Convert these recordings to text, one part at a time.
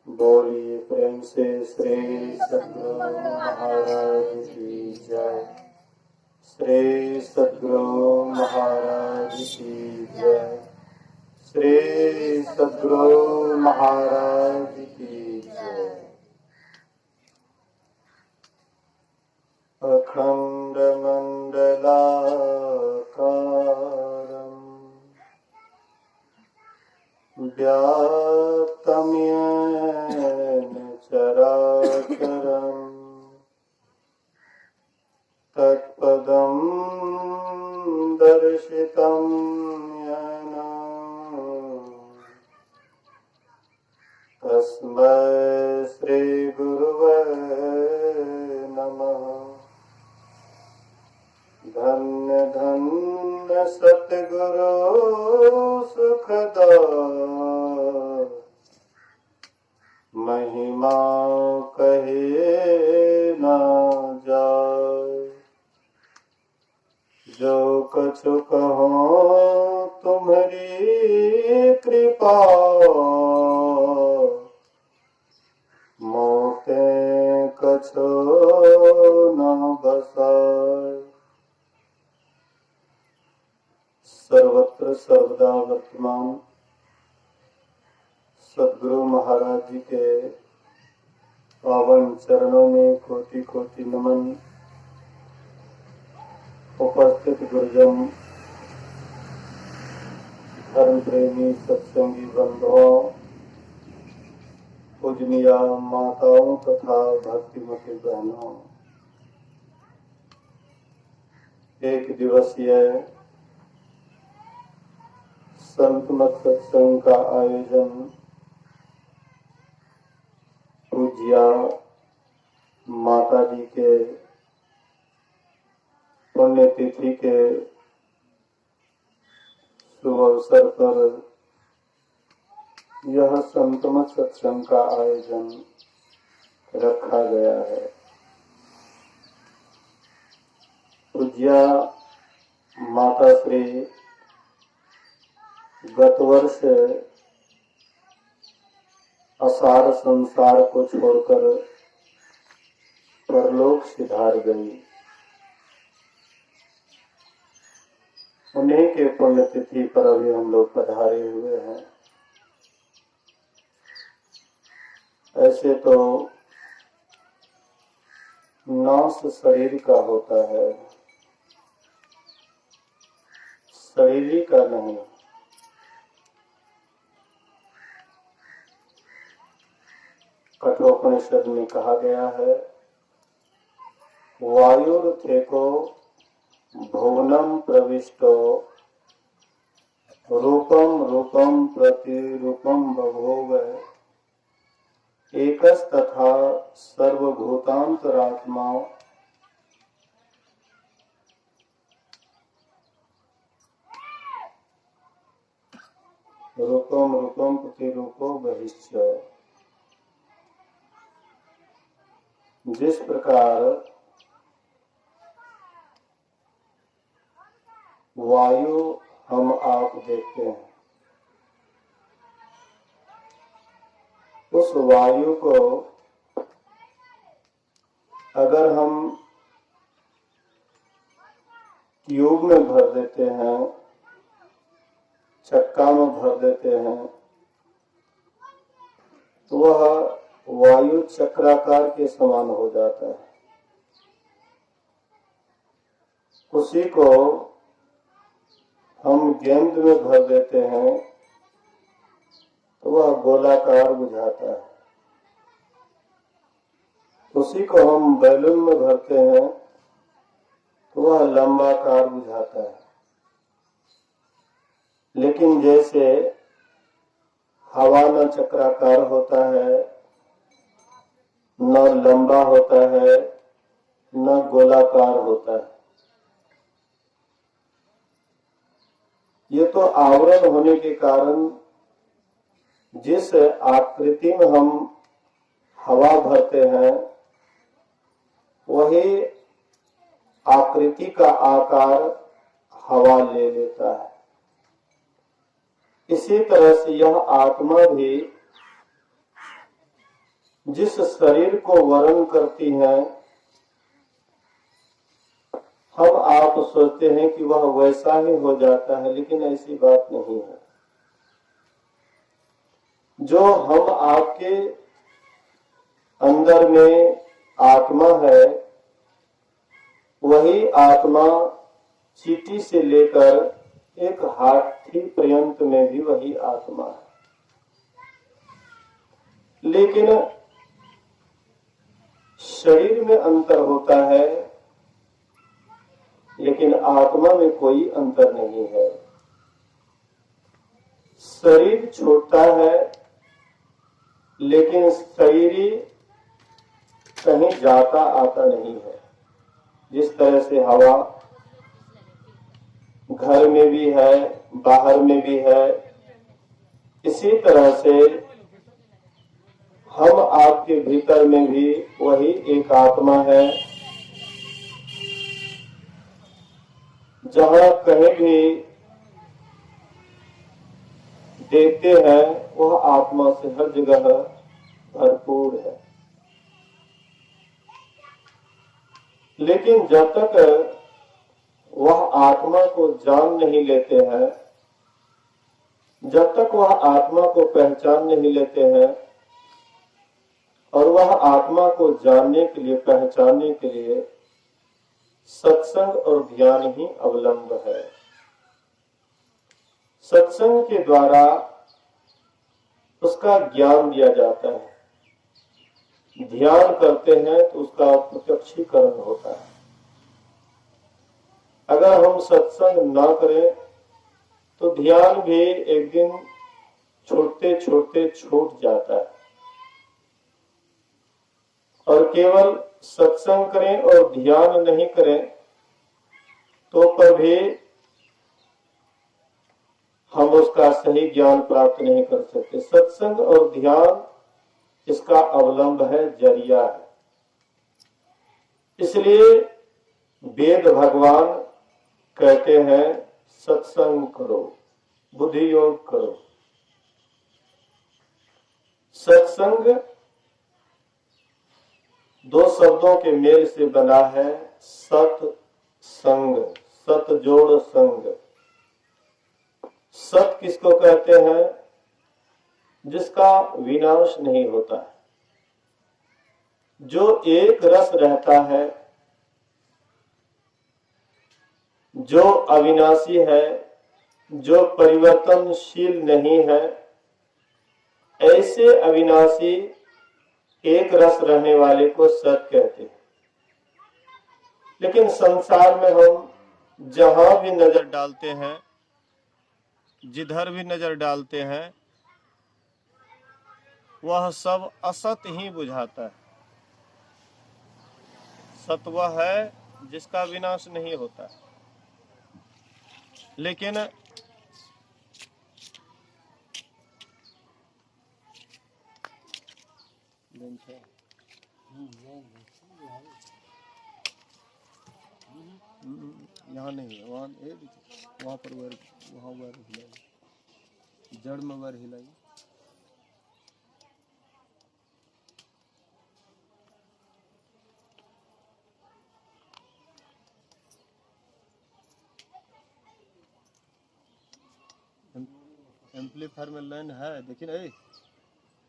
बोलिए प्रेम से श्री सद्गुरु महाराज की जय। श्री सद्गुरु महाराज की जय। श्री सद्गुरु महाराज की जय। अखंड मंडलाकारं व्याप्तं येन चराचरं तत्पदं दर्शितं येन तस्मै श्री गुरुवे नमः। धन्य धन्य सतगुरु सुखदा महिमा कहे ना जाए। जो कछु कहो तुम्हारी कृपा मोते कछु न बसाए। सर्वत्र सर्वदा वर्तमान सद्गुरु महाराज जी के पावन चरणों में कोटि कोटि नमन। उपस्थित गुरुजन, धर्म प्रेमी सत्संगी बंधुओं, पूजनीय माताओं तथा भक्तिमती बहनों, एक दिवसीय संत मत सत्संग का आयोजन पूज्या माता जी के पुण्यतिथि के शुभ अवसर पर यह संत मत सत्संग का आयोजन रखा गया है। पूज्या माता श्री गत वर्ष असार संसार को छोड़कर परलोक सिधार गई। उन्हीं के पुण्यतिथि पर अभी हम लोग पधारे हुए हैं। ऐसे तो नाश शरीर का होता है, शरीर का नहीं। कठोपनिषद में कहा गया है, वायुर्थेको भुवनम प्रविष्टो रूपम रूपम प्रतिरूपम बभूव एकस्तथा सर्वभूतांतरात्मा रूपम रूपम प्रतिरूपो बहिष्य। जिस प्रकार वायु हम आप देखते हैं, उस वायु को अगर हम ट्यूब में भर देते हैं, चक्का में भर देते हैं, तो वह वायु चक्राकार के समान हो जाता है। उसी को हम गेंद में भर देते हैं तो वह गोलाकार बुझाता है। उसी को हम बैलून में भरते हैं तो वह लंबाकार बुझाता है। लेकिन जैसे हवा न चक्राकार होता है, न लंबा होता है, न गोलाकार होता है। ये तो आवरण होने के कारण जिस आकृति में हम हवा भरते हैं वही आकृति का आकार हवा ले लेता है। इसी तरह से यह आत्मा भी जिस शरीर को वर्ण करती हैं, हम आप सोचते हैं कि वह वैसा ही हो जाता है, लेकिन ऐसी बात नहीं है। जो हम आपके अंदर में आत्मा है, वही आत्मा चींटी से लेकर एक हाथी पर्यंत में भी वही आत्मा है। लेकिन शरीर में अंतर होता है, लेकिन आत्मा में कोई अंतर नहीं है। शरीर छोटा है, लेकिन शरीर कहीं जाता आता नहीं है। जिस तरह से हवा घर में भी है, बाहर में भी है, इसी तरह से हम आपके भीतर में भी वही एक आत्मा है। जहाँ कहीं भी देखते हैं, वह आत्मा से हर जगह भरपूर है। लेकिन जब तक वह आत्मा को जान नहीं लेते हैं, जब तक वह आत्मा को पहचान नहीं लेते हैं, और वह आत्मा को जानने के लिए, पहचानने के लिए सत्संग और ध्यान ही अवलंब है। सत्संग के द्वारा उसका ज्ञान दिया जाता है, ध्यान करते हैं तो उसका प्रत्यक्षीकरण होता है। अगर हम सत्संग ना करें तो ध्यान भी एक दिन छोड़ते छोड़ते छूट जाता है। और केवल सत्संग करें और ध्यान नहीं करें तो पर भी हम उसका सही ज्ञान प्राप्त नहीं कर सकते। सत्संग और ध्यान इसका अवलंब है, जरिया है। इसलिए वेद भगवान कहते हैं सत्संग करो, बुद्धि योग करो। सत्संग दो शब्दों के मेल से बना है, सत संग, सत जोड़ संग। सत किसको कहते हैं? जिसका विनाश नहीं होता है, जो एक रस रहता है, जो अविनाशी है, जो परिवर्तनशील नहीं है। ऐसे अविनाशी एक रस रहने वाले को सत कहते हैं। लेकिन संसार में हम जहां भी नजर डालते हैं, जिधर भी नजर डालते हैं, वह सब असत ही बुझाता है। सत वह है जिसका विनाश नहीं होता। लेकिन यहाँ नहीं है, वहाँ पर वहाँ हिलाई, जड़ में वर हिलाई। एम्पलीफायर में लाइन है, देखिए ना,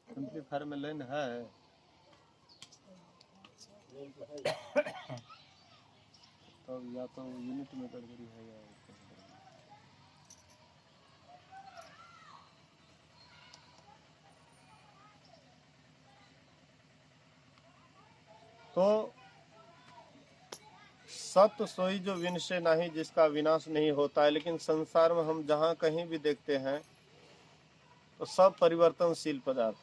एम्पलीफायर में लाइन है। तो या तो यूनिट में गड़बड़ी है या तो सत्य सोई जो विनशे नहीं, जिसका विनाश नहीं होता है। लेकिन संसार में हम जहाँ कहीं भी देखते हैं तो सब परिवर्तनशील पदार्थ,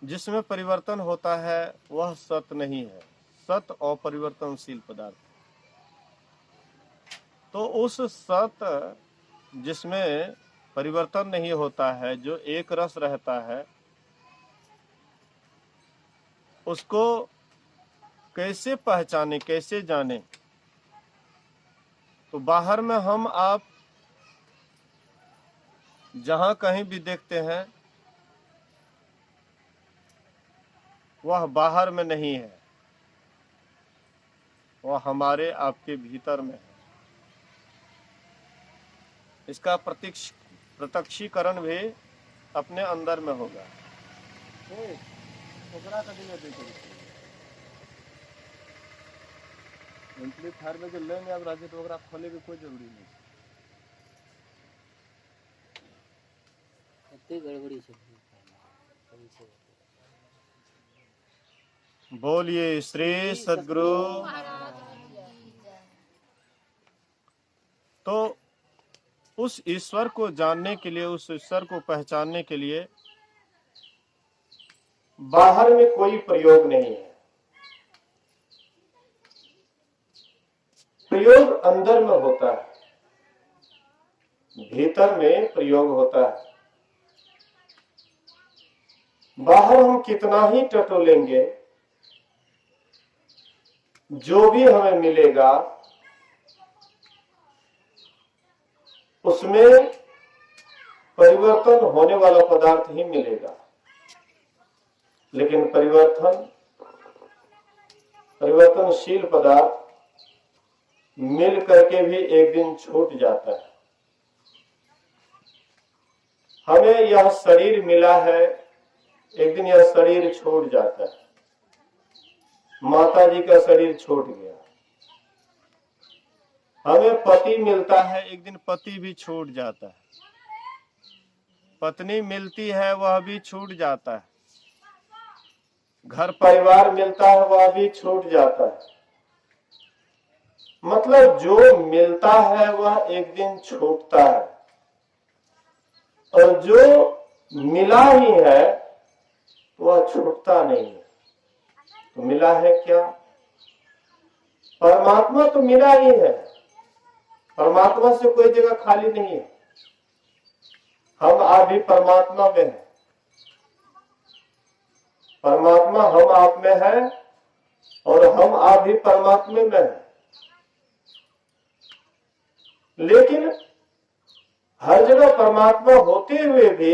जिसमें परिवर्तन होता है वह सत्य नहीं है। सत्य अपरिवर्तनशील पदार्थ। तो उस सत्य जिसमें परिवर्तन नहीं होता है, जो एक रस रहता है, उसको कैसे पहचाने, कैसे जाने? तो बाहर में हम आप जहां कहीं भी देखते हैं वह बाहर में नहीं है, वह हमारे आपके भीतर में है। इसका प्रत्यक्षीकरण भी अपने अंदर में होगा। एम्पलीफायर में जो लेंगे आप राजे तो ओकरा खोले की कोई जरूरी नहीं। गड़बड़ी बोलिए श्री सद्गुरु। तो उस ईश्वर को जानने के लिए, उस ईश्वर को पहचानने के लिए बाहर में कोई प्रयोग नहीं है, प्रयोग अंदर में होता है, भीतर में प्रयोग होता है। बाहर हम कितना ही टटोलेंगे, जो भी हमें मिलेगा उसमें परिवर्तन होने वाला पदार्थ ही मिलेगा। लेकिन परिवर्तनशील पदार्थ मिल करके भी एक दिन छूट जाता है। हमें यह शरीर मिला है, एक दिन यह शरीर छूट जाता है। माता जी का शरीर छूट गया। हमें पति मिलता है, एक दिन पति भी छूट जाता है। पत्नी मिलती है, वह भी छूट जाता है। घर परिवार मिलता है, वह भी छूट जाता है। मतलब जो मिलता है वह एक दिन छूटता है, और जो मिला ही है वह छूटता नहीं है। तो मिला है क्या? परमात्मा तो मिला ही है। परमात्मा से कोई जगह खाली नहीं है। हम आप भी परमात्मा में है, परमात्मा हम आप में है, और हम आप भी परमात्मा में है। लेकिन हर जगह परमात्मा होते हुए भी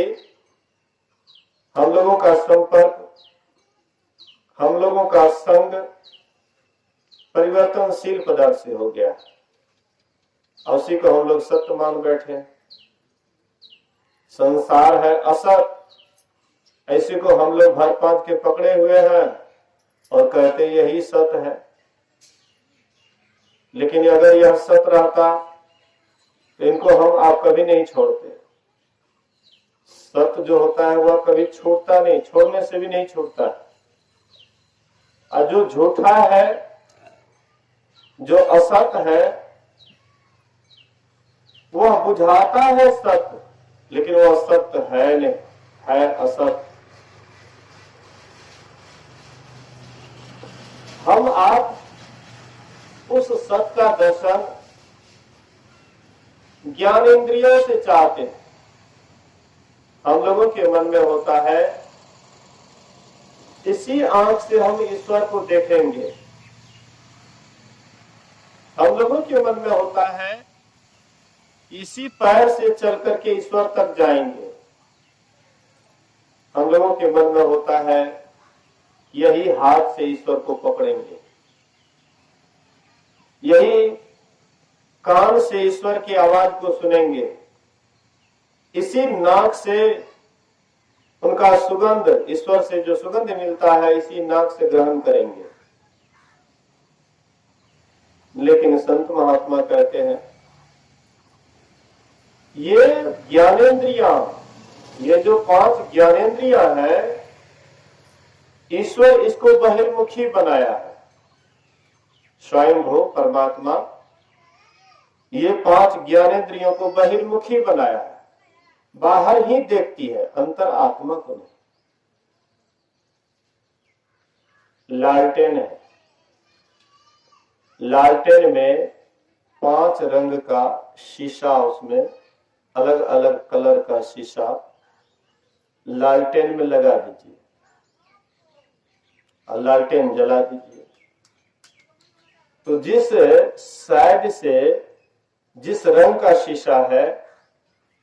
हम लोगों का संपर्क, हम लोगों का संग परिवर्तनशील पदार्थ से हो गया, उसी को हम लोग सत्य मान बैठे। संसार है असत, ऐसे को हम लोग भर पांच के पकड़े हुए हैं और कहते यही सत्य है। लेकिन अगर यह सत्य रहता तो इनको हम आप कभी नहीं छोड़ते। सत्य जो होता है वह कभी छूटता नहीं, छोड़ने से भी नहीं छूटता। और जो झूठा है, जो असत है, वह बुझाता है सत्य, लेकिन वह सत्य है नहीं, है असत। हम आप उस सत्य का दर्शन ज्ञानेंद्रियों से चाहते हैं। हम लोगों के मन में होता है इसी आंख से हम ईश्वर को देखेंगे। हम लोगों के मन में होता है इसी पैर से चल करके ईश्वर तक जाएंगे। हम लोगों के मन में होता है यही हाथ से ईश्वर को पकड़ेंगे, यही कान से ईश्वर की आवाज को सुनेंगे, इसी नाक से उनका सुगंध, ईश्वर से जो सुगंध मिलता है इसी नाक से ग्रहण करेंगे। लेकिन संत महात्मा कहते हैं ये ज्ञानेंद्रियां, ये जो 5 ज्ञानेंद्रियां हैं, ईश्वर इसको बहिर्मुखी बनाया है। स्वयंभू परमात्मा ये 5 ज्ञानेंद्रियों को बहिर्मुखी बनाया है, बाहर ही देखती है, अंतर आत्मा को नहीं। लालटेन है, लालटेन में 5 रंग का शीशा, उसमें अलग अलग कलर का शीशा लालटेन में लगा दीजिए और लालटेन जला दीजिए। तो जिस साइड से जिस रंग का शीशा है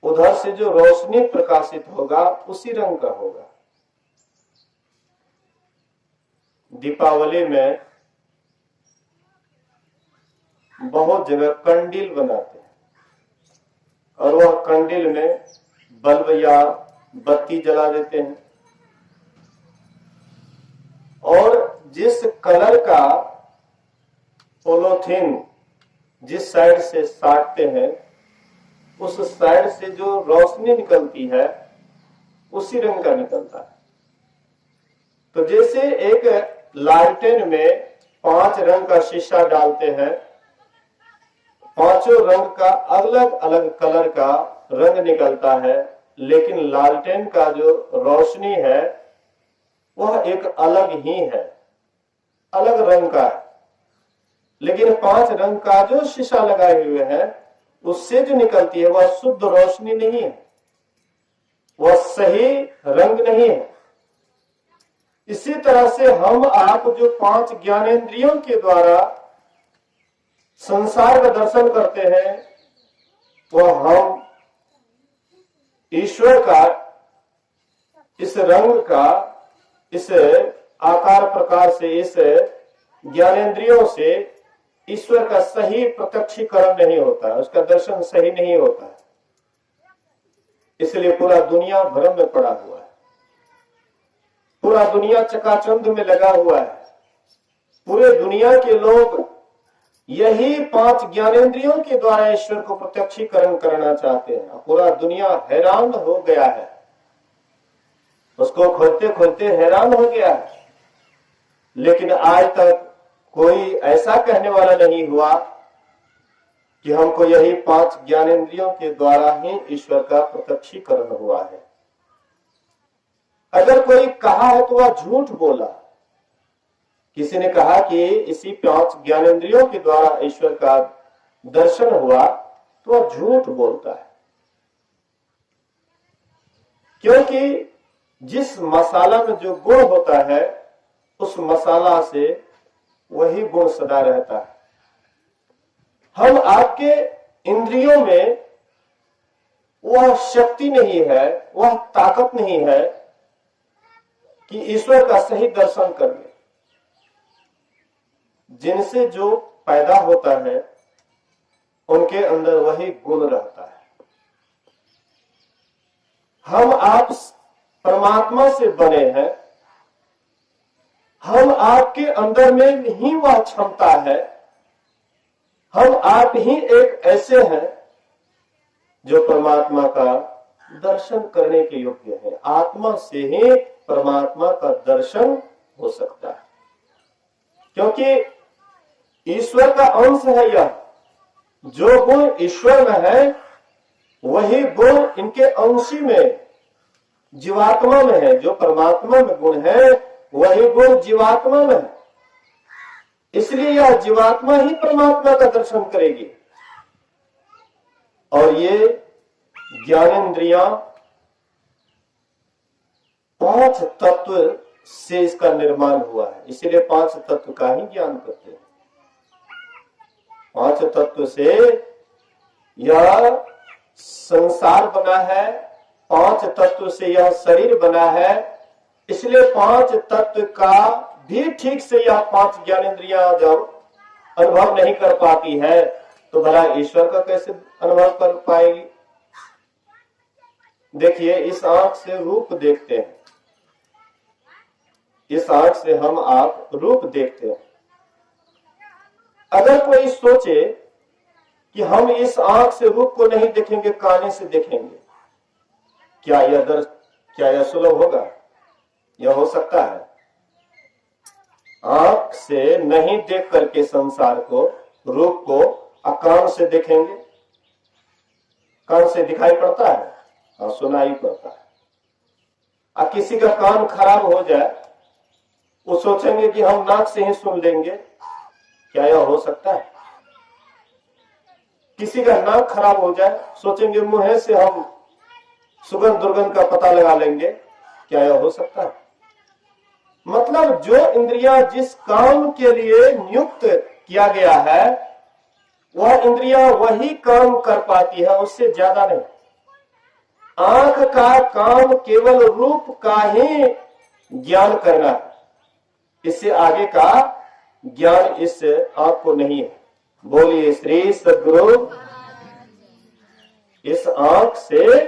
उधर से जो रोशनी प्रकाशित होगा उसी रंग का होगा। दीपावली में बहुत जगह कंडील बनाते हैं और वह कंडील में बल्ब या बत्ती जला देते हैं और जिस कलर का पॉलीथीन जिस साइड से साटते हैं उस साइड से जो रोशनी निकलती है उसी रंग का निकलता है। तो जैसे एक लालटेन में 5 रंग का शीशा डालते हैं, पांचों रंग का अलग अलग कलर का रंग निकलता है, लेकिन लालटेन का जो रोशनी है वह एक अलग ही है, अलग रंग का है। लेकिन 5 रंग का जो शीशा लगाए हुए है उससे जो निकलती है वह शुद्ध रोशनी नहीं है, वह सही रंग नहीं है। इसी तरह से हम आप जो 5 ज्ञानेंद्रियों के द्वारा संसार का दर्शन करते हैं वह हम ईश्वर का इस रंग का, इस आकार प्रकार से, इस ज्ञानेंद्रियों से ईश्वर का सही प्रत्यक्षीकरण नहीं होता है, उसका दर्शन सही नहीं होता है। इसलिए पूरा दुनिया भ्रम में पड़ा हुआ है, पूरा दुनिया चकाचौंध में लगा हुआ है। पूरे दुनिया के लोग यही 5 ज्ञानेंद्रियों के द्वारा ईश्वर को प्रत्यक्षीकरण करना चाहते हैं। पूरा दुनिया हैरान हो गया है, उसको खोलते खोलते हैरान हो गया है। लेकिन आज तक कोई ऐसा कहने वाला नहीं हुआ कि हमको यही 5 ज्ञानेंद्रियों के द्वारा ही ईश्वर का प्रत्यक्षीकरण हुआ है। अगर कोई कहा है तो वह झूठ बोला। किसी ने कहा कि इसी 5 ज्ञानेंद्रियों के द्वारा ईश्वर का दर्शन हुआ तो वह झूठ बोलता है, क्योंकि जिस मसाला में जो गुण होता है उस मसाला से वही गुण सदा रहता है। हम आपके इंद्रियों में वह शक्ति नहीं है, वह ताकत नहीं है कि ईश्वर का सही दर्शन कर ले। जिनसे जो पैदा होता है उनके अंदर वही गुण रहता है। हम आप परमात्मा से बने हैं, हम आपके अंदर में ही वह क्षमता है। हम आप ही एक ऐसे हैं जो परमात्मा का दर्शन करने के योग्य है। आत्मा से ही परमात्मा का दर्शन हो सकता है, क्योंकि ईश्वर का अंश है यह। जो गुण ईश्वर में है वही गुण इनके अंशी में, जीवात्मा में है। जो परमात्मा में गुण है वही गुण जीवात्मा में है। इसलिए यह जीवात्मा ही परमात्मा का दर्शन करेगी। और ये ज्ञानेंद्रियां 5 तत्व से इसका निर्माण हुआ है, इसलिए 5 तत्व का ही ज्ञान करते हैं। 5 तत्व से यह संसार बना है, 5 तत्व से यह शरीर बना है। इसलिए 5 तत्व का भी ठीक से यह 5 ज्ञानेंद्रियां जब अनुभव नहीं कर पाती है तो भला ईश्वर का कैसे अनुभव कर पाएगी। देखिए, इस आंख से रूप देखते हैं, इस आंख से हम आप रूप देखते हैं। अगर कोई सोचे कि हम इस आंख से रूप को नहीं देखेंगे, कान से देखेंगे, क्या यह सुलभ होगा? यह हो सकता है? आंख से नहीं देख करके संसार को, रूप को, कान से देखेंगे। कान से दिखाई पड़ता है और सुनाई पड़ता है। किसी का कान खराब हो जाए, वो सोचेंगे कि हम नाक से ही सुन लेंगे, क्या यह हो सकता है? किसी का नाक खराब हो जाए, सोचेंगे मुंह से हम सुगंध दुर्गंध का पता लगा लेंगे, क्या यह हो सकता है? मतलब जो इंद्रियां जिस काम के लिए नियुक्त किया गया है वह इंद्रियां वही काम कर पाती है, उससे ज्यादा नहीं। आंख का काम केवल रूप का ही ज्ञान करना है, इससे आगे का ज्ञान इस आंख को नहीं है। बोलिए श्री सद्गुरु। इस आंख से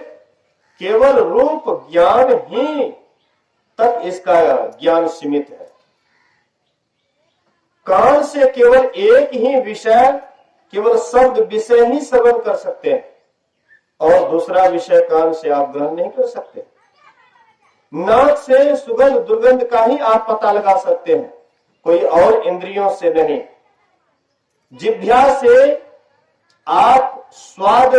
केवल रूप ज्ञान ही तक इसका ज्ञान सीमित है। कान से केवल एक ही विषय, केवल शब्द विषय ही श्रवण कर सकते हैं और दूसरा विषय कान से आप ग्रहण नहीं कर सकते। नाक से सुगंध दुर्गंध का ही आप पता लगा सकते हैं, कोई और इंद्रियों से नहीं। जिह्वा से आप स्वाद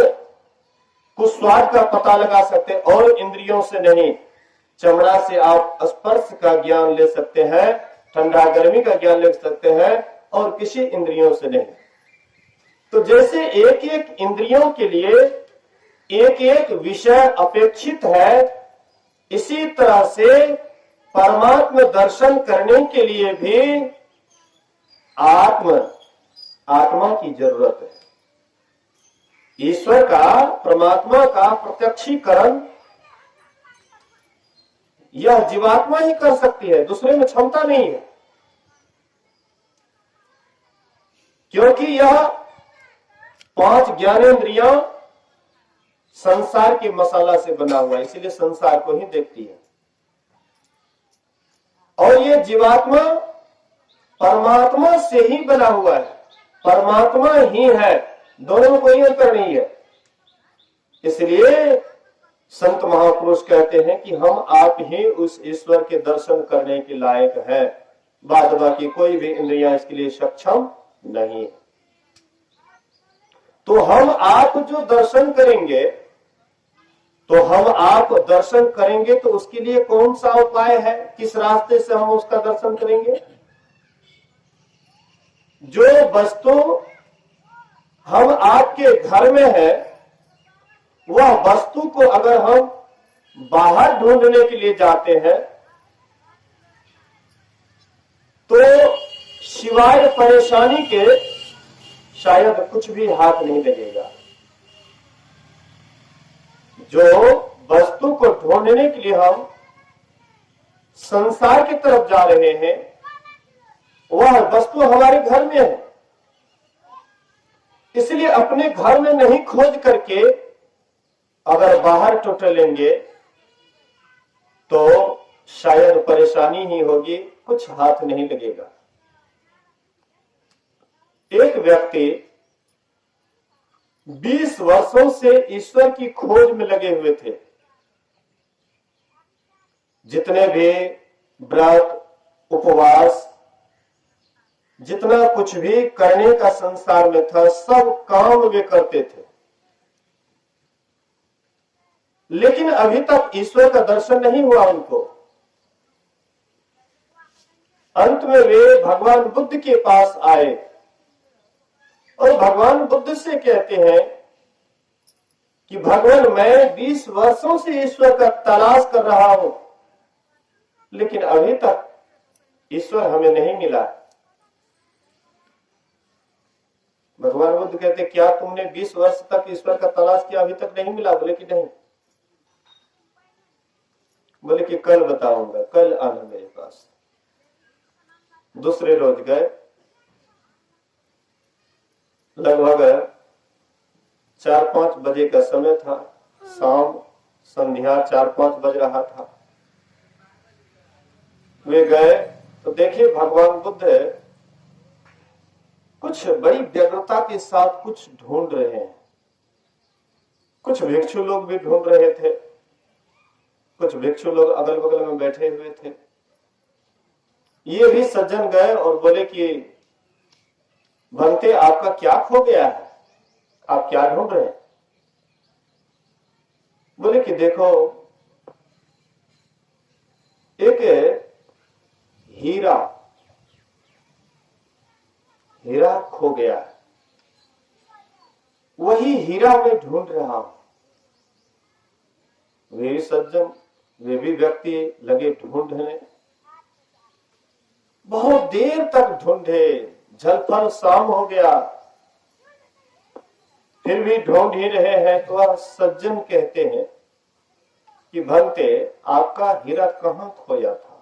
का पता लगा सकते हैं और इंद्रियों से नहीं। चमड़ा से आप स्पर्श का ज्ञान ले सकते हैं, ठंडा गर्मी का ज्ञान ले सकते हैं और किसी इंद्रियों से नहीं। तो जैसे एक एक इंद्रियों के लिए एक एक विषय अपेक्षित है, इसी तरह से परमात्मा दर्शन करने के लिए भी आत्मा की जरूरत है। ईश्वर का, परमात्मा का प्रत्यक्षीकरण यह जीवात्मा ही कर सकती है, दूसरे में क्षमता नहीं है। क्योंकि यह 5 ज्ञानेंद्रियां संसार के मसाला से बना हुआ है, इसीलिए संसार को ही देखती है। और ये जीवात्मा परमात्मा से ही बना हुआ है, परमात्मा ही है, दोनों में कोई अंतर नहीं है। इसलिए संत महापुरुष कहते हैं कि हम आप ही उस ईश्वर के दर्शन करने के लायक हैं, बाद बाकी कोई भी इंद्रियां इसके लिए सक्षम नहीं। तो हम आप जो दर्शन करेंगे, तो उसके लिए कौन सा उपाय है, किस रास्ते से हम उसका दर्शन करेंगे? जो वस्तु हम आपके घर में है, वह वस्तु को अगर हम बाहर ढूंढने के लिए जाते हैं तो सिवाय परेशानी के शायद कुछ भी हाथ नहीं लगेगा। जो वस्तु को ढूंढने के लिए हम संसार की तरफ जा रहे हैं, वह वस्तु हमारे घर में है। इसलिए अपने घर में नहीं खोज करके अगर बाहर टटोलेंगे तो शायद परेशानी ही होगी, कुछ हाथ नहीं लगेगा। एक व्यक्ति 20 वर्षों से ईश्वर की खोज में लगे हुए थे। जितने भी व्रत, उपवास, जितना कुछ भी करने का संसार में था, सब काम वे करते थे, लेकिन अभी तक ईश्वर का दर्शन नहीं हुआ उनको। अंत में वे भगवान बुद्ध के पास आए और भगवान बुद्ध से कहते हैं कि भगवान, मैं 20 वर्षों से ईश्वर का तलाश कर रहा हूं, लेकिन अभी तक ईश्वर हमें नहीं मिला। भगवान बुद्ध कहते, क्या तुमने 20 वर्ष तक ईश्वर का तलाश किया, अभी तक नहीं मिला? बोले कि नहीं। बोले कि कल बताऊंगा, कल आना मेरे पास। दूसरे रोज गए, लगभग 4-5 बजे का समय था, शाम संध्या 4-5 बज रहा था। वे गए तो देखिए भगवान बुद्ध कुछ बड़ी व्यग्रता के साथ कुछ ढूंढ रहे हैं। कुछ भिक्षु लोग भी ढूंढ रहे थे, कुछ भिक्षु लोग अगल बगल में बैठे हुए थे। ये भी सज्जन गए और बोले कि भंते, आपका क्या खो गया है, आप क्या ढूंढ रहे हैं? बोले कि देखो, एक हीरा खो गया है, वही हीरा मैं ढूंढ रहा हूं। वे भी सज्जन, वे भी व्यक्ति लगे ढूंढने। बहुत देर तक ढूंढे, झलफल शाम हो गया, फिर भी ढूंढ ही रहे हैं। तो वह सज्जन कहते हैं कि भंते, आपका हीरा कहां खोया था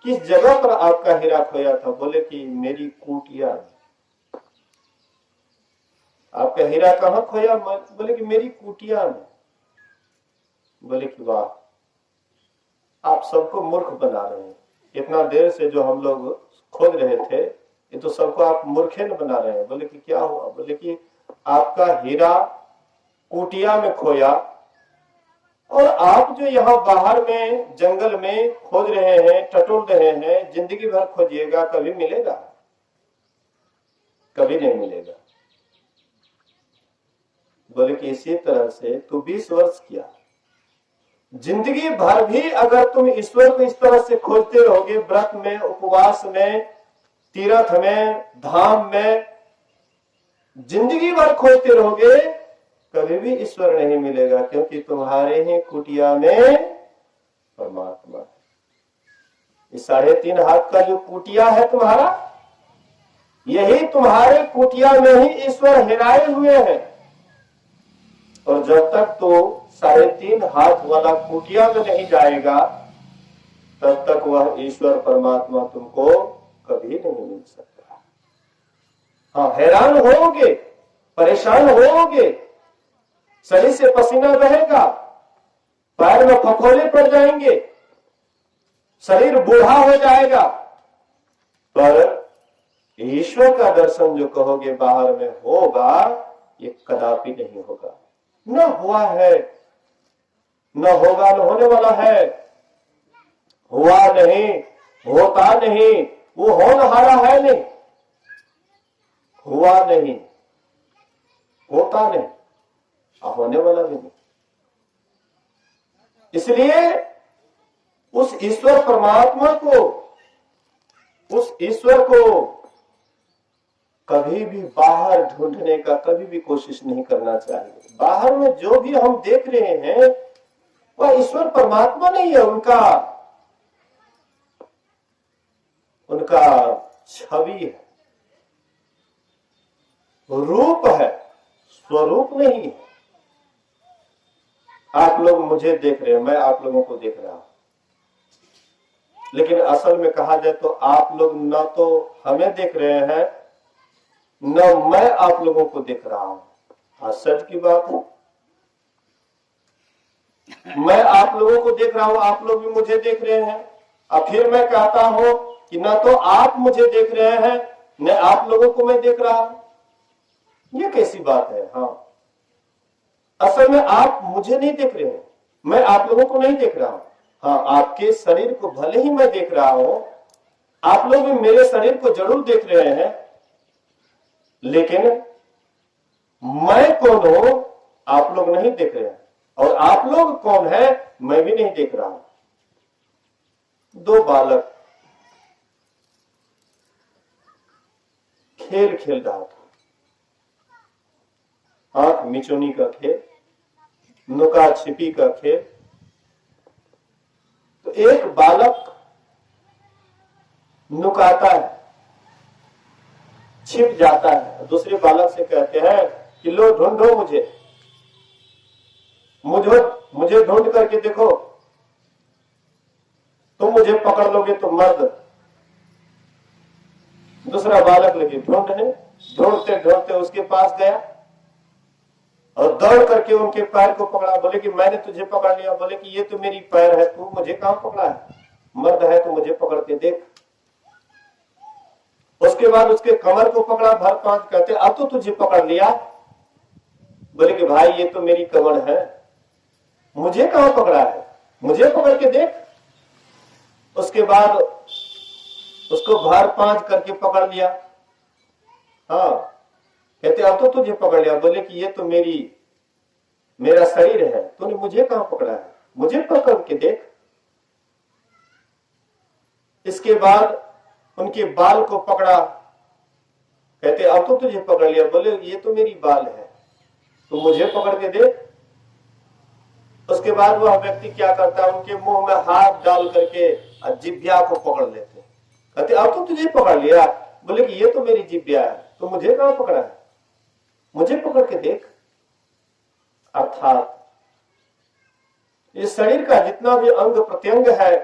किस जगह पर आपका हीरा खोया था? बोले कि मेरी कुटिया में। आपका हीरा कहाँ खोया? बोले कि मेरी कुटिया में। बोले कि वाह, आप सबको मूर्ख बना रहे हैं। इतना देर से जो हम लोग खोज रहे थे, ये तो सबको आप मूर्खे न बना रहे हैं। बोले कि क्या हुआ? बोले कि आपका हीरा कुटिया में खोया और आप जो यहाँ बाहर में जंगल में खोज रहे हैं, टटोल रहे हैं, जिंदगी भर खोजिएगा, कभी मिलेगा? कभी नहीं मिलेगा। बोले कि इसी तरह से तू 20 वर्ष किया, जिंदगी भर भी अगर तुम ईश्वर को इस तरह से खोजते रहोगे, व्रत में, उपवास में, तीर्थ में, धाम में, जिंदगी भर खोजते रहोगे, कभी भी ईश्वर नहीं मिलेगा, क्योंकि तुम्हारे ही कुटिया में परमात्मा है। इस 3.5 हाथ का जो कुटिया है तुम्हारा, यही तुम्हारे कुटिया में ही ईश्वर हिराए हुए हैं। और जब तक तो 3.5 हाथ वाला कुटिया में नहीं जाएगा, तब तक वह ईश्वर परमात्मा तुमको कभी नहीं मिल सकता। हाँ, हैरान होोगे, परेशान होोगे, शरीर से पसीना बहेगा, पैर में फफोले पड़ जाएंगे, शरीर बूढ़ा हो जाएगा, पर ईश्वर का दर्शन जो कहोगे बाहर में होगा, ये कदापि नहीं होगा। न हुआ है, न होगा, न होने वाला है। हुआ नहीं, होता नहीं, वो होनहारा है नहीं। हुआ नहीं, होता नहीं, होने वाला भी नहीं। इसलिए उस ईश्वर परमात्मा को, उस ईश्वर को कभी भी बाहर ढूंढने का कभी भी कोशिश नहीं करना चाहिए। बाहर में जो भी हम देख रहे हैं वह ईश्वर परमात्मा नहीं है, उनका छवि है, रूप है, स्वरूप नहीं है। आप लोग मुझे देख रहे हैं, मैं आप लोगों को देख रहा हूं, लेकिन असल में कहा जाए तो आप लोग न तो हमें देख रहे हैं, न मैं आप लोगों को देख रहा हूं। आश्चर्य की बात है। मैं आप लोगों को देख रहा हूं, आप लोग भी मुझे देख रहे हैं, और फिर मैं कहता हूं कि न तो आप मुझे देख रहे हैं, न आप लोगों को मैं देख रहा हूं। ये कैसी बात है? हाँ, असल में आप मुझे नहीं देख रहे हैं, मैं आप लोगों को नहीं देख रहा हूं। हाँ, आपके शरीर को भले ही मैं देख रहा हूं, आप लोग भी मेरे शरीर को जरूर देख रहे हैं, लेकिन मैं कौन हूं आप लोग नहीं देख रहे हैं, और आप लोग कौन है मैं भी नहीं देख रहा हूं। 2 बालक खेल खेल रहा था, आंख मिचोनी का खेल, नुका छिपी का खेल। तो एक बालक नुकाता है, छिप जाता है, दूसरे बालक से कहते हैं कि लो ढूंढो मुझे ढूंढ करके देखो, तुम मुझे पकड़ लोगे तो मर्द। दूसरा बालक लगे ढूंढने, ढूंढते ढूंढते उसके पास गया और दौड़ करके उनके पैर को पकड़ा। बोले कि मैंने तुझे पकड़ लिया। बोले कि ये तो मेरी पैर है, तू मुझे कहां पकड़ा है? मर्द है तो मुझे पकड़ के देख। उसके बाद उसके कमर को पकड़ा, भर 5, कहते अब तो तुझे पकड़ लिया। बोले कि भाई ये तो मेरी कमर है, मुझे कहां पकड़ा है, मुझे पकड़ के देख। उसके बाद उसको भर 5 करके पकड़ लिया। हाँ, कहते अब तो तुझे पकड़ लिया। बोले कि ये तो मेरा शरीर है, तूने मुझे कहां पकड़ा है, मुझे पकड़ के देख। इसके बाद उनके बाल को पकड़ा, कहते अब तो तुझे पकड़ लिया। बोले ये तो मेरी बाल है, तो मुझे पकड़ के देख। उसके बाद वह व्यक्ति क्या करता है, उनके मुंह में हाथ डाल करके जिभ्या को पकड़ लेते, कहते अब तो तुझे पकड़ लिया। बोले कि ये तो मेरी जिभ्या है, तो मुझे कहां पकड़ा है, मुझे पकड़ के देख। अर्थात इस शरीर का जितना भी अंग प्रत्यंग है,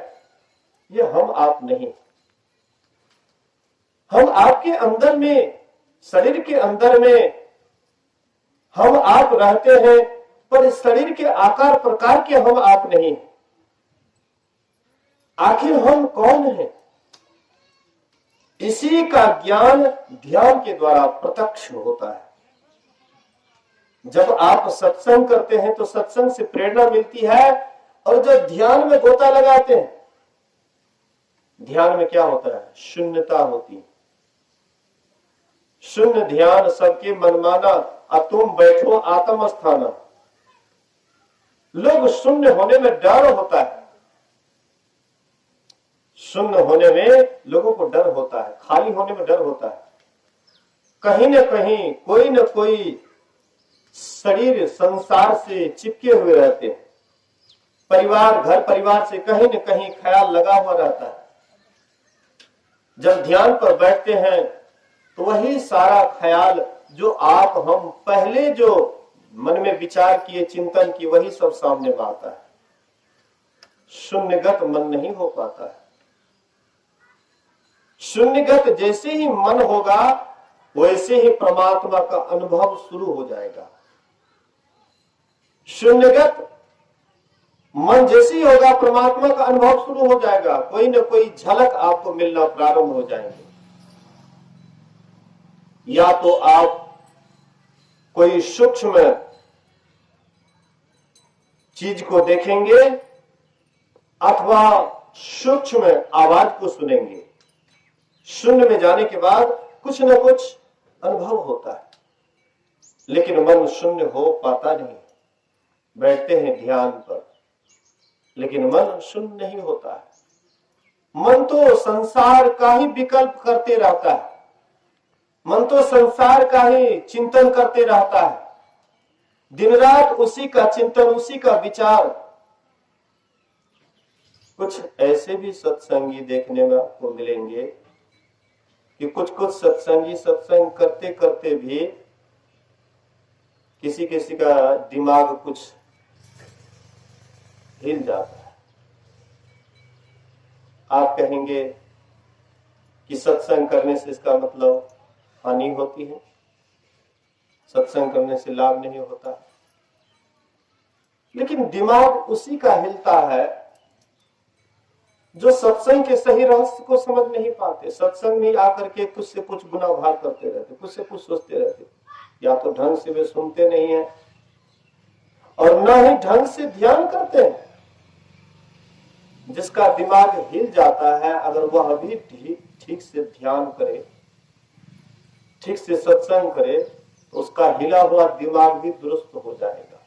ये हम आप नहीं। हम आपके अंदर में, शरीर के अंदर में हम आप रहते हैं, पर इस शरीर के आकार प्रकार के हम आप नहीं। आखिर हम कौन हैं? इसी का ज्ञान ध्यान के द्वारा प्रत्यक्ष होता है। जब आप सत्संग करते हैं तो सत्संग से प्रेरणा मिलती है, और जब ध्यान में गोता लगाते हैं, ध्यान में क्या होता है? शून्यता होती है। शून्य ध्यान सबके मनमाना, अब तुम बैठो आत्म स्थाना। लोग शून्य होने में डर होता है। शून्य होने में लोगों को डर होता है, खाली होने में डर होता है। कहीं न कहीं कोई न कोई शरीर संसार से चिपके हुए रहते हैं। परिवार, घर परिवार से कहीं न कहीं ख्याल लगा हुआ रहता है। जब ध्यान पर बैठते हैं तो वही सारा ख्याल जो आप हम पहले जो मन में विचार किए, चिंतन की, वही सब सामने में आता है। शून्यगत मन नहीं हो पाता है। शून्यगत जैसे ही मन होगा वैसे ही परमात्मा का अनुभव शुरू हो जाएगा। शून्यगत मन जैसे ही होगा परमात्मा का अनुभव शुरू हो जाएगा। कोई न कोई झलक आपको मिलना प्रारंभ हो जाएंगे। या तो आप कोई सूक्ष्म चीज को देखेंगे अथवा सूक्ष्म आवाज को सुनेंगे। शून्य में जाने के बाद कुछ न कुछ अनुभव होता है, लेकिन मन शून्य हो पाता नहीं। बैठते हैं ध्यान पर, लेकिन मन शून्य नहीं होता है। मन तो संसार का ही विकल्प करते रहता है। मन तो संसार का ही चिंतन करते रहता है। दिन रात उसी का चिंतन, उसी का विचार। कुछ ऐसे भी सत्संगी देखने में आपको मिलेंगे कि कुछ कुछ सत्संगी सत्संग करते करते भी किसी किसी का दिमाग कुछ हिल जाता है। आप कहेंगे कि सत्संग करने से इसका मतलब हानि होती है, सत्संग करने से लाभ नहीं होता। लेकिन दिमाग उसी का हिलता है जो सत्संग के सही रहस्य को समझ नहीं पाते। सत्संग में आकर के कुछ से कुछ गुना भाग करते रहते, कुछ से कुछ सोचते रहते। या तो ढंग से वे सुनते नहीं है और न ही ढंग से ध्यान करते हैं। जिसका दिमाग हिल जाता है, अगर वह भी ठीक से ध्यान करे, ठीक से सत्संग करे, तो उसका हिला हुआ दिमाग भी दुरुस्त हो जाएगा।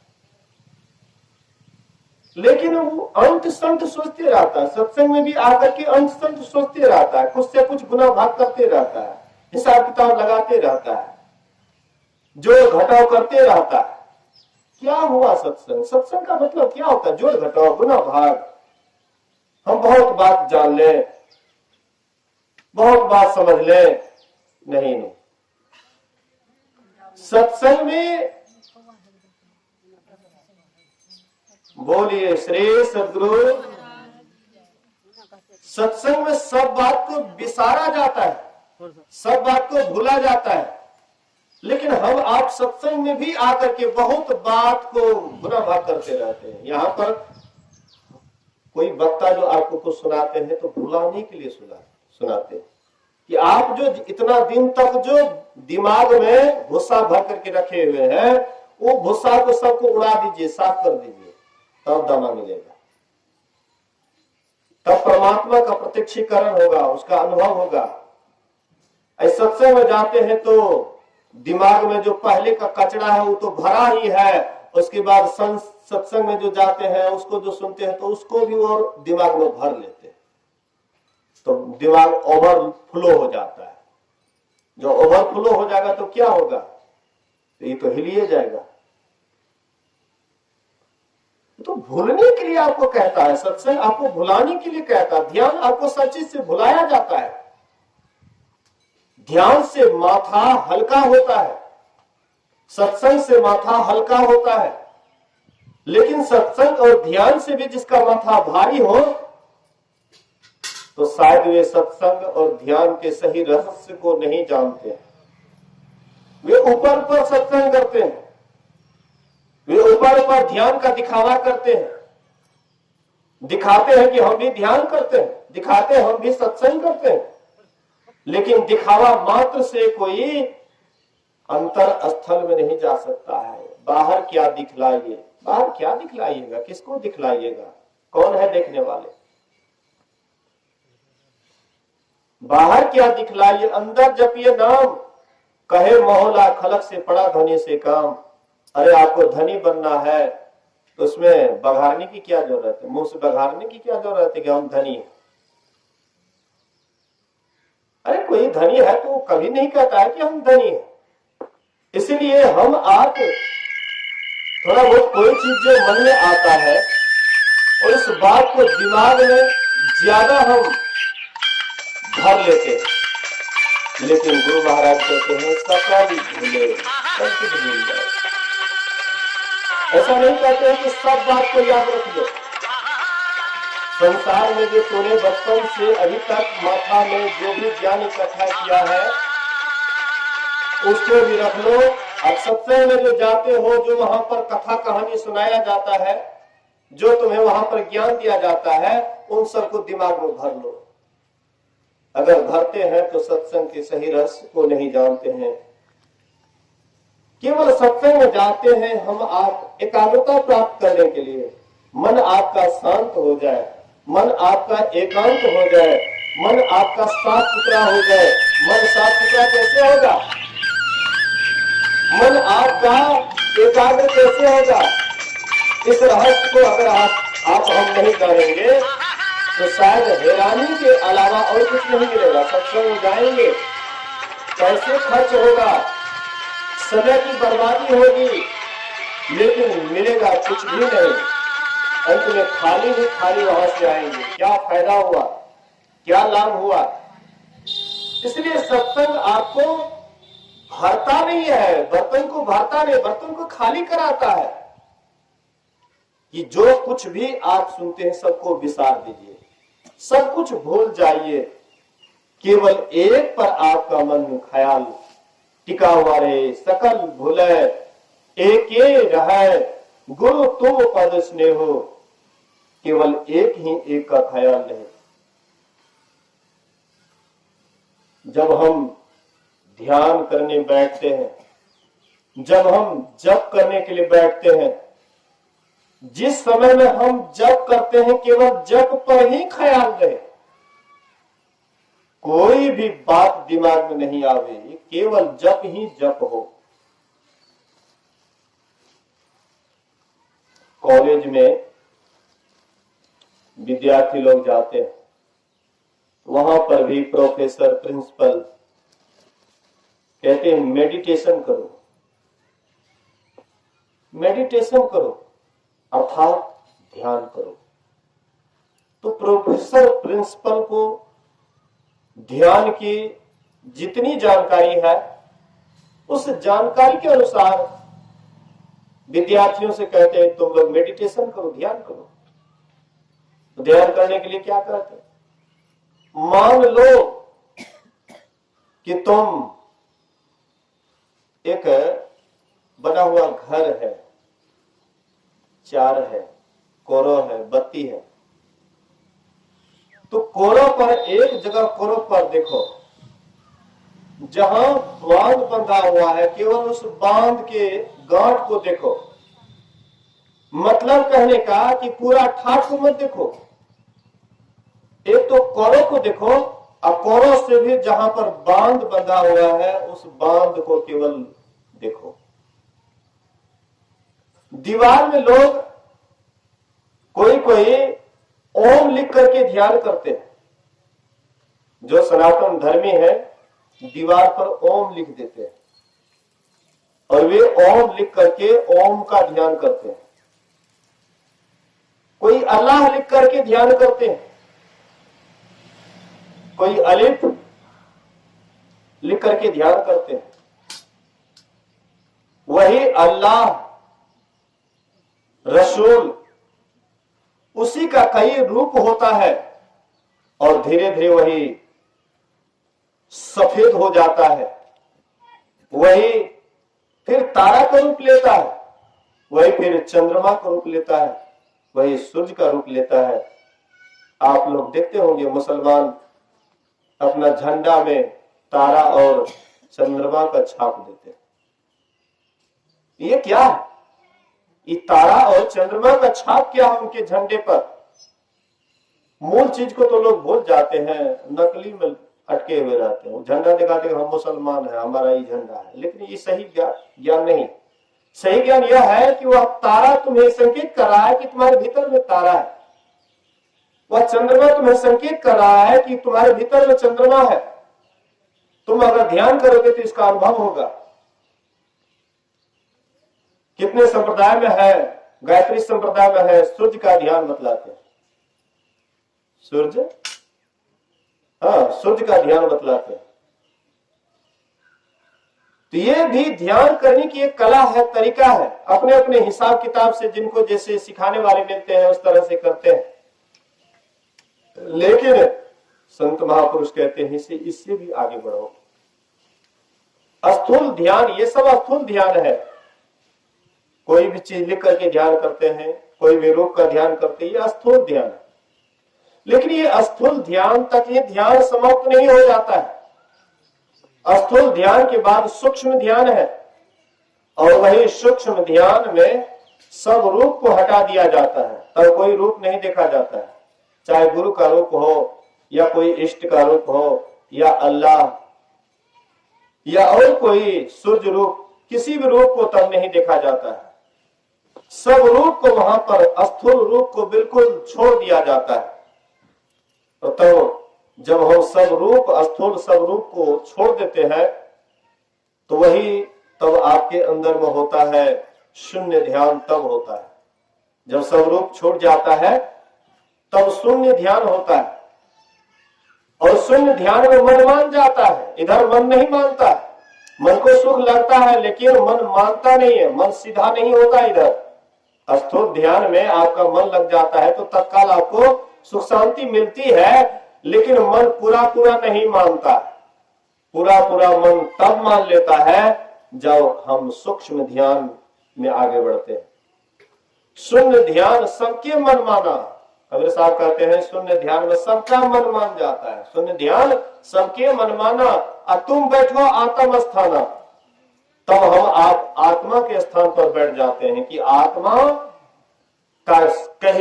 लेकिन वो अंत संत सोचते रहता है। सत्संग में भी आकर के अंत संत सोचते रहता है, कुछ से कुछ गुना भाग करते रहता है, हिसाब किताब लगाते रहता है, जोड़ घटाव करते रहता है। क्या हुआ सत्संग? सत्संग का मतलब क्या होता है? जोड़ घटाव, गुना भाग। हम बहुत बात जान ले, बहुत बात समझ ले, नहीं। सत्संग में बोलिए श्री सद्गुरु। सत्संग में सब बात को विसारा जाता है, सब बात को भूला जाता है। लेकिन हम आप सत्संग में भी आकर के बहुत बात को बुरा भाग करते रहते हैं। यहाँ पर कोई वक्ता जो आपको कुछ सुनाते हैं तो भुलाने के लिए सुनाते हैं कि आप जो इतना दिन तक जो दिमाग में भूसा भर करके रखे हुए हैं, वो भूसा को सबको उड़ा दीजिए, साफ कर दीजिए, तब दाना मिलेगा। तब परमात्मा का प्रत्यक्षीकरण होगा, उसका अनुभव होगा। ऐसे सत्संग में जाते हैं तो दिमाग में जो पहले का कचरा है वो तो भरा ही है। उसके बाद सत्संग में जो जाते हैं, उसको जो सुनते हैं, तो उसको भी और दिमाग में भर लेते हैं, तो दिमाग ओवरफ्लो हो जाता है। जो ओवरफ्लो हो जाएगा तो क्या होगा? तो ये तो हिलिए जाएगा। तो भूलने के लिए आपको कहता है सत्संग, आपको भुलाने के लिए कहता है। ध्यान आपको सब चीज से भुलाया जाता है। ध्यान से माथा हल्का होता है, सत्संग से माथा हल्का होता है। लेकिन सत्संग और ध्यान से भी जिसका माथा भारी हो, तो शायद वे सत्संग और ध्यान के सही रहस्य को नहीं जानते हैं। वे ऊपर ऊपर सत्संग करते हैं, वे ऊपर ऊपर ध्यान का दिखावा करते हैं, दिखाते हैं कि हम भी ध्यान करते हैं, दिखाते हैं हम भी सत्संग करते हैं, लेकिन दिखावा मात्र से कोई अंतर स्थल में नहीं जा सकता है। बाहर क्या दिखलाइए, बाहर क्या दिखलाइएगा, किसको दिखलाइएगा, कौन है देखने वाले? बाहर क्या दिखलाइए, अंदर जपिए नाम, कहे मोहला खलक से पड़ा धनी से काम। अरे आपको धनी बनना है तो उसमें बघारने की क्या जरूरत है, मुंह से बघारने की क्या जरूरत है कि हम धनी हैं। अरे कोई धनी है तो कभी नहीं कहता है कि हम धनी हैं। इसलिए हम आप थोड़ा बहुत कोई चीज जो मन में आता है और इस बात को दिमाग में ज्यादा हम भर लेते हैं, लेकिन गुरु महाराज कहते हैं सकल भूले सब कुछ भूल जाओ। ऐसा नहीं कहते हैं कि सब बात को याद रख लो। संसार में जो तूने बचपन से अभी तक माथा में जो भी ज्ञान इकट्ठा किया है उसको भी रख लो। अब सत्संग में जो जाते हो, जो वहां पर कथा कहानी सुनाया जाता है, जो तुम्हें वहां पर ज्ञान दिया जाता है, उन सबको दिमाग में भर लो। अगर भरते हैं तो सत्संग के सही रहस्य को नहीं जानते हैं। केवल सत्संग में जाते हैं हम आप एकाग्रता प्राप्त करने के लिए, मन आपका शांत हो जाए, मन आपका एकांत हो जाए, मन आपका साफ सुथरा हो जाए। मन साफ सुथरा कैसे होगा, मन आपका एकाग्र कैसे होगा? इस रहस्य को अगर आप हम नहीं जानेंगे तो शायद हैरानी के अलावा और कुछ नहीं मिलेगा। सत्संग में जाएंगे, पैसे खर्च होगा, समय की बर्बादी होगी, लेकिन मिलेगा कुछ भी नहीं। अंत में खाली ही खाली वहां से आएंगे। क्या फायदा हुआ, क्या लाभ हुआ? इसलिए सत्संग आपको भरता नहीं है, बर्तन को भरता नहीं, बर्तन को खाली कराता है। कि जो कुछ भी आप सुनते हैं सबको विसार दीजिए, सब कुछ भूल जाइए, केवल एक पर आपका मन ख्याल टिका हुआ रहे। सकल भूले एक रहे, गुरु तुम पद स्नेहो, केवल एक ही एक का ख्याल रहे। जब हम ध्यान करने बैठते हैं, जब हम जप करने के लिए बैठते हैं, जिस समय में हम जप करते हैं केवल जप पर ही ख्याल रहे, कोई भी बात दिमाग में नहीं आवे, केवल जप ही जप हो। कॉलेज में विद्यार्थी लोग जाते हैं, वहां पर भी प्रोफेसर प्रिंसिपल कहते हैं मेडिटेशन करो, मेडिटेशन करो अर्थात ध्यान करो। तो प्रोफेसर प्रिंसिपल को ध्यान की जितनी जानकारी है उस जानकारी के अनुसार विद्यार्थियों से कहते हैं तुम लोग मेडिटेशन करो, ध्यान करो। तो ध्यान करने के लिए क्या करते हैं? मान लो कि तुम एक बना हुआ घर है, चार है, कोरो है, बत्ती है। तो कोरो पर एक जगह कोरो पर देखो, जहां बांध बंधा हुआ है, केवल उस बांध के गांठ को देखो। मतलब कहने का कि पूरा ठाठ को मत देखो, एक तो कोरो को देखो, और कोरो से भी जहां पर बांध बंधा हुआ है उस बांध को केवल देखो। दीवार में लोग कोई कोई ओम लिख करके ध्यान करते हैं। जो सनातन धर्मी है दीवार पर ओम लिख देते हैं और वे ओम लिख करके ओम का ध्यान करते हैं। कोई अल्लाह लिख करके ध्यान करते हैं, कोई अलिफ लिख करके ध्यान करते हैं। वही अल्लाह रसूल उसी का कई रूप होता है। और धीरे धीरे वही सफेद हो जाता है, वही फिर तारा का रूप लेता है, वही फिर चंद्रमा का रूप लेता है, वही सूर्य का रूप लेता है। आप लोग देखते होंगे मुसलमान अपना झंडा में तारा और चंद्रमा का छाप देते हैं। ये क्या है? ये तारा और चंद्रमा का छाप क्या है उनके झंडे पर? मूल चीज को तो लोग भूल जाते हैं, नकली में अटके हुए रहते हैं। झंडा दिखाते हम मुसलमान हैं, हमारा ये झंडा है, लेकिन ये सही ज्ञान नहीं। सही ज्ञान यह है कि वह तारा तुम्हें संकेत कर रहा है कि तुम्हारे भीतर में तारा है, वह चंद्रमा तुम्हें संकेत कर रहा है कि तुम्हारे भीतर में चंद्रमा है। तुम अगर ध्यान करोगे तो इसका अनुभव होगा। कितने संप्रदाय में है, गायत्री संप्रदाय में है, सूर्य का ध्यान बतलाते हैं। सूर्य, हाँ, सूर्य का ध्यान बतलाते हैं। तो ये भी ध्यान करने की एक कला है, तरीका है। अपने अपने हिसाब किताब से जिनको जैसे सिखाने वाले मिलते हैं उस तरह से करते हैं, लेकिन संत महापुरुष कहते हैं इससे भी आगे बढ़ो। स्थूल ध्यान, ये सब स्थूल ध्यान है। कोई भी चीज लिख करके ध्यान करते हैं, कोई भी रूप का ध्यान करते हैं, ये स्थूल ध्यान है। लेकिन ये स्थूल ध्यान तक ये ध्यान समाप्त नहीं हो जाता है। स्थूल ध्यान के बाद सूक्ष्म ध्यान है, और वही सूक्ष्म ध्यान में सब रूप को हटा दिया जाता है, तब कोई रूप नहीं देखा जाता है। चाहे गुरु का रूप हो, या कोई इष्ट का रूप हो, या अल्लाह, या और कोई सूर्य रूप, किसी भी रूप को तब नहीं देखा जाता है। सब रूप को वहां पर, स्थूल रूप को बिल्कुल छोड़ दिया जाता है। तो जब हम सब रूप, स्थूल सब रूप को छोड़ देते हैं, तो वही तब आपके अंदर में होता है शून्य ध्यान। तब होता है जब सब रूप छूट जाता है, तब शून्य ध्यान होता है। और शून्य ध्यान में मन मान जाता है, इधर मन नहीं मानता है। मन को सुख लगता है लेकिन मन मानता नहीं है, मन सीधा नहीं होता। इधर स्थूल ध्यान में आपका मन लग जाता है तो तत्काल आपको सुख शांति मिलती है, लेकिन मन पूरा पूरा नहीं मानता। पूरा पूरा मन तब मान लेता है जब हम सूक्ष्म ध्यान में आगे बढ़ते हैं। शून्य ध्यान सबके मन माना। कबीर साहब कहते हैं शून्य ध्यान में सबका मन मान जाता है। शून्य ध्यान सबके मन माना, और तुम बैठो आत्म स्थाना। तब हम आप आत्मा के स्थान पर बैठ जाते हैं कि आत्मा का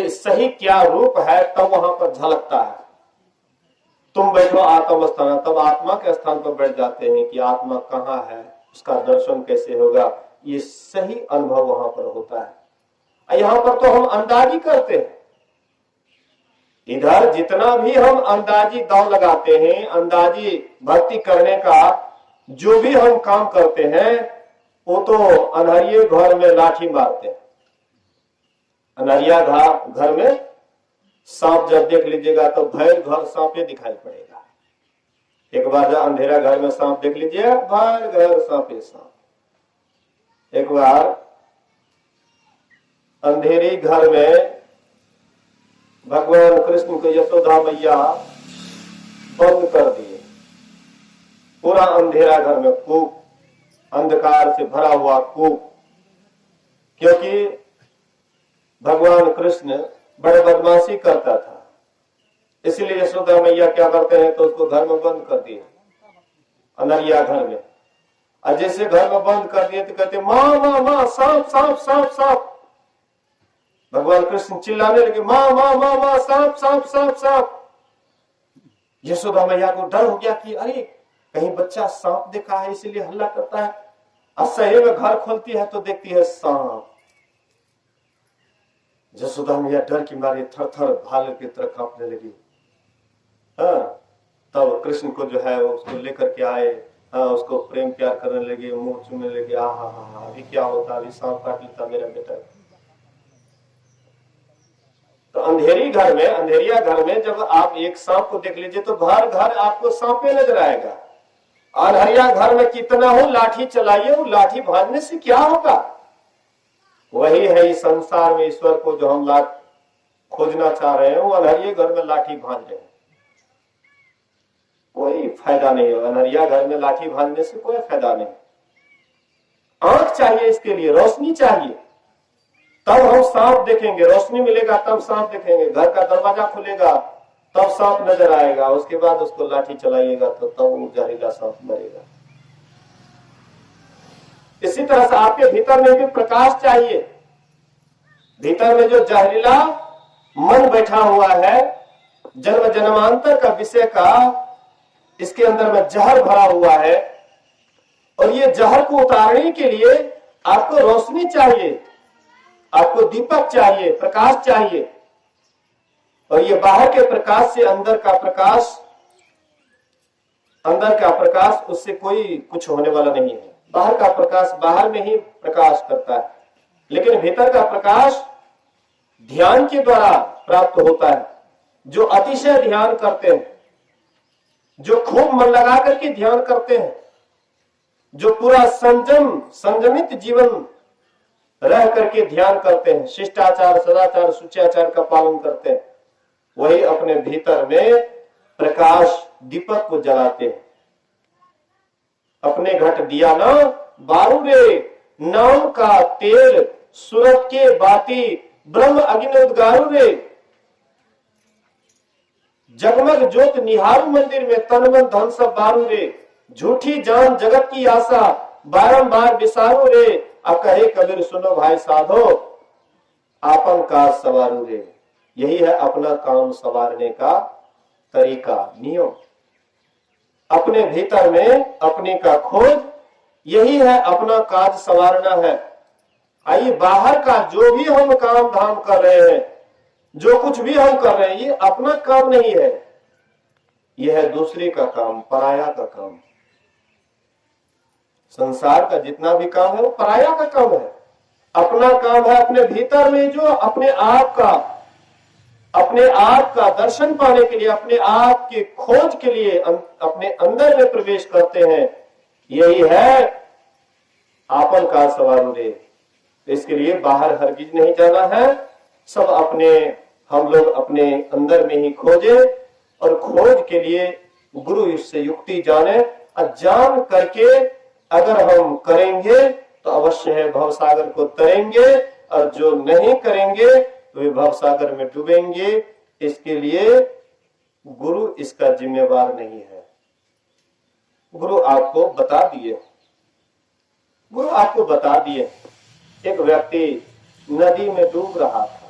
सही क्या रूप है, तब वहां पर झलकता है। तुम बैठो आत्म स्थान, तब आत्मा के स्थान पर बैठ जाते हैं कि आत्मा कहाँ है, उसका दर्शन कैसे होगा। ये सही अनुभव वहां पर होता है। यहाँ पर तो हम अंदाजी करते हैं। इधर जितना भी हम अंदाजी दांव लगाते हैं, अंदाजी भक्ति करने का जो भी हम काम करते हैं, वो तो अनहरिये घर में लाठी मारते हैं। अनहरिया घर में सांप जब देख लीजिएगा तो भैर घर सांपे दिखाई पड़ेगा। एक बार जब अंधेरा घर में सांप देख लीजिए, भैर घर सांपे सांप। एक बार अंधेरी घर में भगवान कृष्ण को यशोदा मैया बंद कर दिए। पूरा अंधेरा घर में, कूप, अंधकार से भरा हुआ कूप। क्योंकि भगवान कृष्ण बड़े बदमाशी करता था, इसलिए यशोदा मैया क्या करते हैं तो उसको घर में बंद कर दिए, अनरिया घर में। और जैसे घर में बंद कर दिए तो कहते माँ माँ माँ सांप सांप सांप सांप। भगवान कृष्ण चिल्लाने लगे माँ माँ माँ माँ सांप सांप सांप सांप। यशोदा मैया को डर हो गया कि अरे कहीं बच्चा सांप देखा है इसलिए हल्ला करता है। असह्य में घर खोलती है तो देखती है सांप। यशोदा मैया डर की मारे थर थर भालू की तरह कांपने लगी। हाँ, तब कृष्ण को जो है उसको लेकर के आए। हाँ, उसको प्रेम प्यार करने लगे, मुंह चूमने लगे। हा हा हा, अभी क्या होता, अभी सांप काट लेता मेरा बेटा। तो अंधेरिया घर में जब आप एक सांप को देख लीजिए तो घर घर आपको सांपे नजर आएगा। अनहरिया घर में कितना हो लाठी चलाइए, वो लाठी भाजने से क्या होगा। वही है इस संसार में ईश्वर को जो हम खोजना चाह रहे हैं, वो अनहरिये घर में लाठी भाज रहे हैं। कोई फायदा नहीं होगा। नरिया घर में लाठी बांधने से कोई फायदा नहीं। आंख चाहिए, इसके लिए रोशनी चाहिए, तब हम सांप देखेंगे। रोशनी मिलेगा तब सांप देखेंगे। घर का दरवाजा खुलेगा तब सांप नजर आएगा। उसके बाद उसको लाठी चलाइएगा तो तब वो जहरीला सांप मरेगा। इसी तरह से आपके भीतर में भी प्रकाश चाहिए। भीतर में जो जहरीला मन बैठा हुआ है, जन्म जन्मांतर का विषय का इसके अंदर में जहर भरा हुआ है, और ये जहर को उतारने के लिए आपको रोशनी चाहिए, आपको दीपक चाहिए, प्रकाश चाहिए। और ये बाहर के प्रकाश से अंदर का प्रकाश उससे कोई कुछ होने वाला नहीं है। बाहर का प्रकाश बाहर में ही प्रकाश करता है, लेकिन भीतर का प्रकाश ध्यान के द्वारा प्राप्त होता है। जो अतिशय ध्यान करते हैं, जो खूब मन लगा करके ध्यान करते हैं, जो पूरा संयमित जीवन रह करके ध्यान करते हैं, शिष्टाचार, सदाचार, शुचियाचार का पालन करते हैं, वही अपने भीतर में प्रकाश दीपक को जलाते हैं। अपने घट दिया ना बारू रे, नाम का तेल सूरत के बाती, ब्रह्म अग्नि उद्गारू रे। जगमग ज्योत निहारू मंदिर में, तन मन धन सब बारू रे। झूठी जान जगत की आशा, बारंबार विसारू रे। अब कहे कबीर सुनो भाई साधो, आपन कार सवारू रे। यही है अपना काम संवारने का तरीका, नियम। अपने भीतर में अपने का खोज, यही है अपना काज संवारना है। आइए, बाहर का जो भी हम काम धाम कर रहे हैं, जो कुछ भी हम कर रहे हैं, ये अपना काम नहीं है, यह है दूसरे का काम, पराया का काम। संसार का जितना भी काम है वो पराया का काम है। अपना काम है अपने भीतर में, जो अपने आप का दर्शन पाने के लिए, अपने आप के खोज के लिए अपने अंदर में प्रवेश करते हैं। यही है आपन का सवारू रे। इसके लिए बाहर हरगिज नहीं जाना है। सब हम लोग अपने अंदर में ही खोजे, और खोज के लिए गुरु इससे युक्ति जाने, और जान करके अगर हम करेंगे तो अवश्य है भवसागर को तरेंगे, और जो नहीं करेंगे तो वे भवसागर में डूबेंगे। इसके लिए गुरु इसका जिम्मेवार नहीं है। गुरु आपको बता दिए। एक व्यक्ति नदी में डूब रहा था,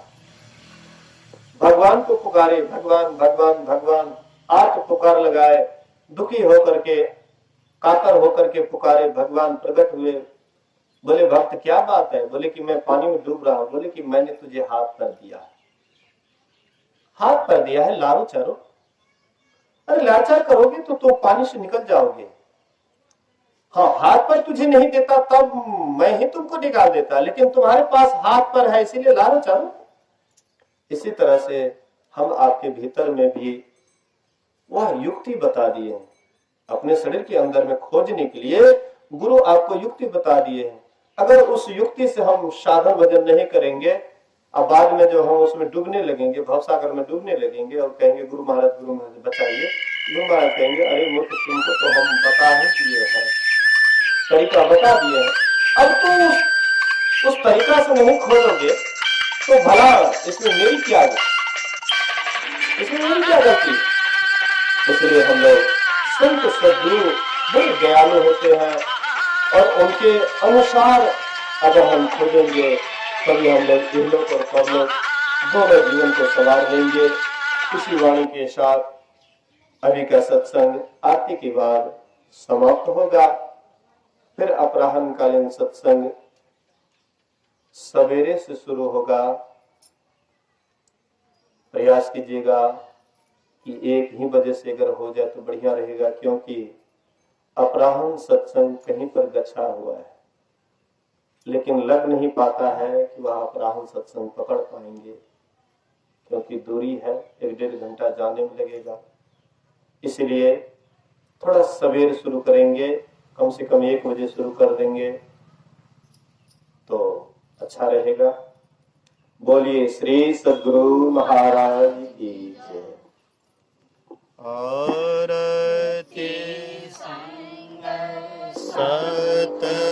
भगवान को पुकारे, भगवान भगवान भगवान, आर्त पुकार लगाए, दुखी होकर के, कातर होकर के पुकारे। भगवान प्रकट हुए, बोले भक्त क्या बात है? बोले कि मैं पानी में डूब रहा हूं। बोले कि मैंने तुझे हाथ पर दिया है। हाथ पर दिया है, लारो चारो। अरे लाचार करोगे तो तुम पानी से निकल जाओगे। हाँ, हाथ पर तुझे नहीं देता तब मैं ही तुमको निकाल देता, लेकिन तुम्हारे पास हाथ पर है इसीलिए लारो चारो। इसी तरह से हम आपके भीतर में भी वह युक्ति बता दिए हैं। अपने शरीर के अंदर में खोजने के लिए गुरु आपको युक्ति बता दिए हैं। अगर उस युक्ति से हम साधन भजन नहीं करेंगे, अब बाद में जो हम उसमें डूबने लगेंगे, भवसागर में डूबने लगेंगे, और कहेंगे गुरु महाराज बचाइए। गुरु महाराज कहेंगे अरे मूर्ख, तुमको तो हम बता ही दिए हैं, तरीका बता दिए हैं। अब तो उस तरीका से नहीं खोजोगे तो भला इसमें मेरी क्या गलती? इसलिए हम लोग संत सद्गुरु बड़े दयालु होते हैं, और उनके अनुसार अगर हम खोजेंगे तभी हम लोग इहलोक और परलोक दोनों जीवन को संवार लेंगे। इसी वाणी के साथ अभी का सत्संग आरती के बाद समाप्त होगा। फिर अपराह्न कालीन सत्संग सवेरे से शुरू होगा। प्रयास कीजिएगा कि 1 बजे से अगर हो जाए तो बढ़िया रहेगा, क्योंकि अपराह्न सत्संग कहीं पर गछा हुआ है, लेकिन लग नहीं पाता है कि वह अपराह्न सत्संग पकड़ पाएंगे, क्योंकि दूरी है, 1-1.5 घंटा जाने में लगेगा। इसलिए थोड़ा सवेर शुरू करेंगे, कम से कम 1 बजे शुरू कर देंगे तो अच्छा रहेगा। बोलिए श्री सद्गुरु महाराज की जय। सत